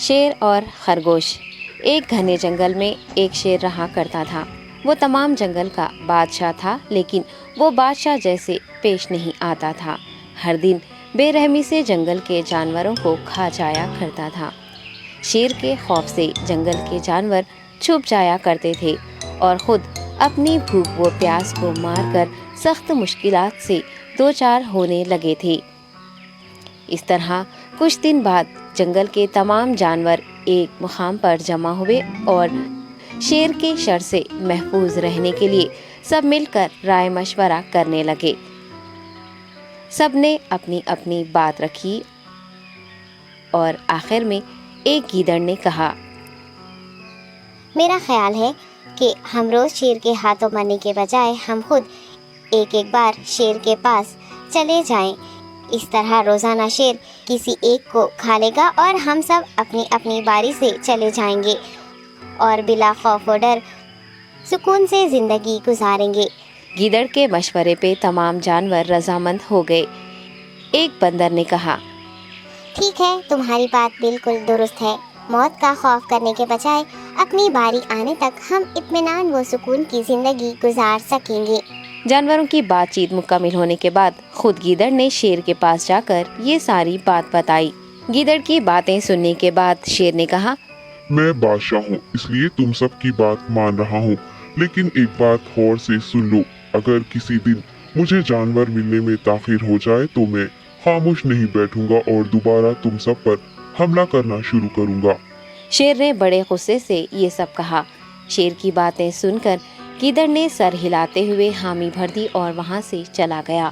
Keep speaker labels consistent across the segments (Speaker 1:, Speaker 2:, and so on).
Speaker 1: شیر اور خرگوش۔ ایک گھنے جنگل میں ایک شیر رہا کرتا تھا۔ وہ تمام جنگل کا بادشاہ تھا، لیکن وہ بادشاہ جیسے پیش نہیں آتا تھا۔ ہر دن بے رحمی سے جنگل کے جانوروں کو کھا جایا کرتا تھا۔ شیر کے خوف سے جنگل کے جانور چھپ جایا کرتے تھے اور خود اپنی بھوک و پیاس کو مار کر سخت مشکلات سے دوچار ہونے لگے تھے۔ اس طرح کچھ دن بعد جنگل کے تمام جانور ایک مقام پر جمع ہوئے اور شیر کے شر سے محفوظ رہنے کے لیے سب مل کر رائے مشورہ کرنے لگے۔ سب نے اپنی اپنی بات رکھی اور آخر میں ایک گیدڑ نے کہا،
Speaker 2: میرا خیال ہے کہ ہم روز شیر کے ہاتھوں مرنے کے بجائے ہم خود ایک بار شیر کے پاس چلے جائیں۔ اس طرح روزانہ شیر کسی ایک کو کھا لے گا اور ہم سب اپنی اپنی باری سے چلے جائیں گے اور بلا خوف و ڈر سکون سے زندگی گزاریں گے۔
Speaker 1: گیدڑ کے مشورے پہ تمام جانور رضامند ہو گئے۔ ایک بندر نے کہا،
Speaker 2: ٹھیک ہے، تمہاری بات بالکل درست ہے۔ موت کا خوف کرنے کے بجائے اپنی باری آنے تک ہم اطمینان و سکون کی زندگی گزار سکیں گے۔
Speaker 1: جانوروں کی بات چیت مکمل ہونے کے بعد خود گیدڑ نے شیر کے پاس جا کر یہ ساری بات بتائی۔ گیدڑ کی باتیں سننے کے بعد شیر نے کہا،
Speaker 3: میں بادشاہ ہوں، اس لیے تم سب کی بات مان رہا ہوں، لیکن ایک بات غور سے سن لو۔ اگر کسی دن مجھے جانور ملنے میں تاخیر ہو جائے تو میں خاموش نہیں بیٹھوں گا اور دوبارہ تم سب پر حملہ کرنا شروع کروں گا۔
Speaker 1: شیر نے بڑے غصے سے یہ سب کہا۔ شیر کی باتیں سن کر گیدڑ نے سر ہلاتے ہوئے حامی بھر دی اور وہاں سے چلا گیا۔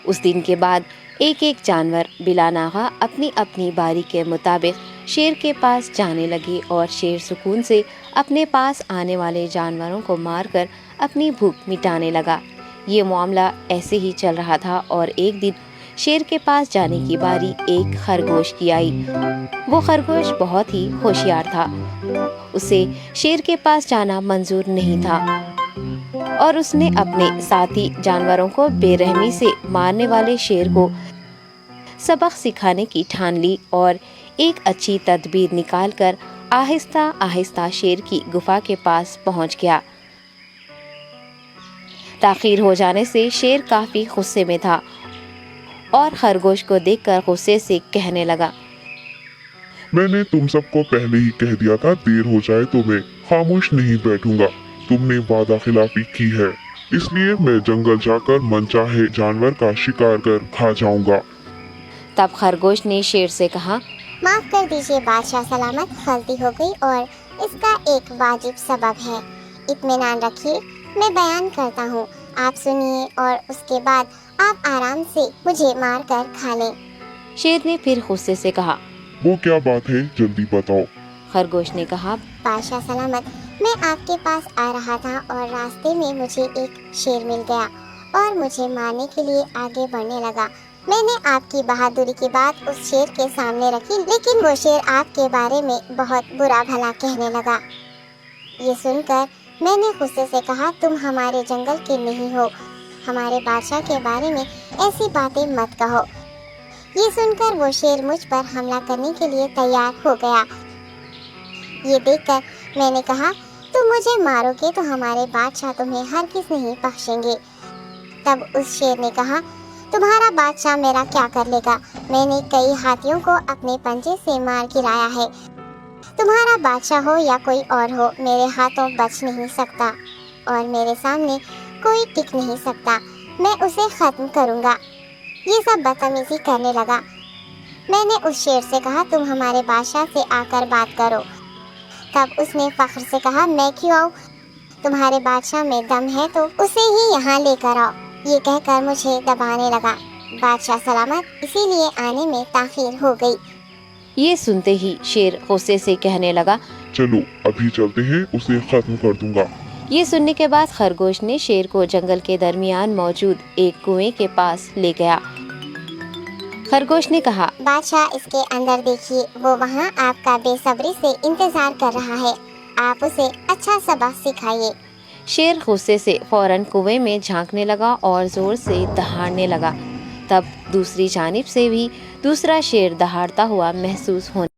Speaker 1: اس دن کے بعد ایک ایک جانور بلا ناغہ اپنی اپنی باری کے مطابق شیر کے پاس جانے لگے اور شیر سکون سے اپنے پاس آنے والے جانوروں کو مار کر اپنی بھوک مٹانے لگا۔ یہ معاملہ ایسے ہی چل رہا تھا اور ایک دن شیر کے پاس جانے کی باری ایک خرگوش کی آئی۔ وہ خرگوش بہت ہی ہوشیار تھا۔ اسے شیر کے پاس جانا منظور نہیں تھا اور اس نے اپنے ساتھی جانوروں کو بے رحمی سے مارنے والے شیر کو سبق سکھانے کی ٹھان لی اور ایک اچھی تدبیر نکال کر آہستہ آہستہ شیر کی گفا کے پاس پہنچ گیا۔ تاخیر ہو جانے سے شیر کافی غصے میں تھا اور خرگوش کو دیکھ کر غصے سے کہنے لگا،
Speaker 3: میں نے تم سب کو پہلے ہی کہہ دیا تھا، دیر ہو جائے تو میں خاموش نہیں بیٹھوں گا۔ تم نے وعدہ خلافی کی ہے، اس لیے میں جنگل جا کر من چاہے جانور کا شکار کر کھا جاؤں گا۔
Speaker 1: تب خرگوش نے شیر سے کہا،
Speaker 2: معاف کر دیجیے بادشاہ سلامت، غلطی ہو گئی اور اس کا ایک واجب سبب ہے۔ اطمینان رکھیے، میں بیان کرتا ہوں، آپ سنیے اور اس کے بعد آپ آرام سے مجھے مار کر کھا لیں۔
Speaker 1: شیر نے پھر غصے سے کہا،
Speaker 3: وہ کیا بات ہے، جلدی بتاؤ۔
Speaker 1: خرگوش نے کہا،
Speaker 2: بادشاہ سلامت، میں آپ کے پاس آ رہا تھا اور راستے میں مجھے ایک شیر مل گیا اور مجھے مارنے کے لیے آگے بڑھنے لگا۔ میں نے آپ کی بہادری کی بات اس شیر کے سامنے رکھی، لیکن وہ شیر آپ کے بارے میں بہت برا بھلا کہنے لگا۔ یہ سن کر میں نے غصے سے کہا، تم ہمارے جنگل کے نہیں ہو، ہمارے بادشاہ کے بارے میں ایسی باتیں مت کہو۔ یہ سن کر وہ شیر مجھ پر حملہ کرنے کے لیے تیار ہو گیا۔ یہ دیکھ کر میں نے کہا، تم مجھے مارو گے تو ہمارے بادشاہ تمہیں ہرگز نہیں بخشیں گے۔ تب اس شیر نے کہا، تمہارا بادشاہ میرا کیا کر لے گا؟ میں نے کئی ہاتھیوں کو اپنے پنجے سے مار گرایا ہے، تمہارا بادشاہ ہو یا کوئی اور ہو، میرے ہاتھوں بچ نہیں سکتا اور میرے سامنے کوئی ٹک نہیں سکتا، میں اسے ختم کروں گا۔ یہ سب بدتمیزی کرنے لگا۔ میں نے اس شیر سے کہا، تم ہمارے بادشاہ سے آ کر بات کرو۔ تب اس نے فخر سے کہا، میں کیوں آؤں؟ تمہارے بادشاہ میں دم ہے تو اسے ہی یہاں لے کر آؤ۔ یہ کہہ کر مجھے دبانے لگا۔ بادشاہ سلامت، اسی لیے آنے میں تاخیر ہو گئی۔
Speaker 1: یہ سنتے ہی شیر غصے سے کہنے لگا،
Speaker 3: چلو ابھی چلتے ہیں، اسے ختم کر دوں گا۔
Speaker 1: یہ سننے کے بعد خرگوش نے شیر کو جنگل کے درمیان موجود ایک کنویں کے پاس لے گیا۔ خرگوش نے کہا،
Speaker 2: بادشاہ اس کے اندر دیکھیے، وہ وہاں آپ کا بے صبری سے انتظار کر رہا ہے، آپ اسے اچھا سبق سکھائیے۔
Speaker 1: شیر غصے سے فوراً کنویں میں جھانکنے لگا اور زور سے دہاڑنے لگا۔ تب دوسری جانب سے بھی دوسرا شیر دہاڑتا ہوا محسوس ہونے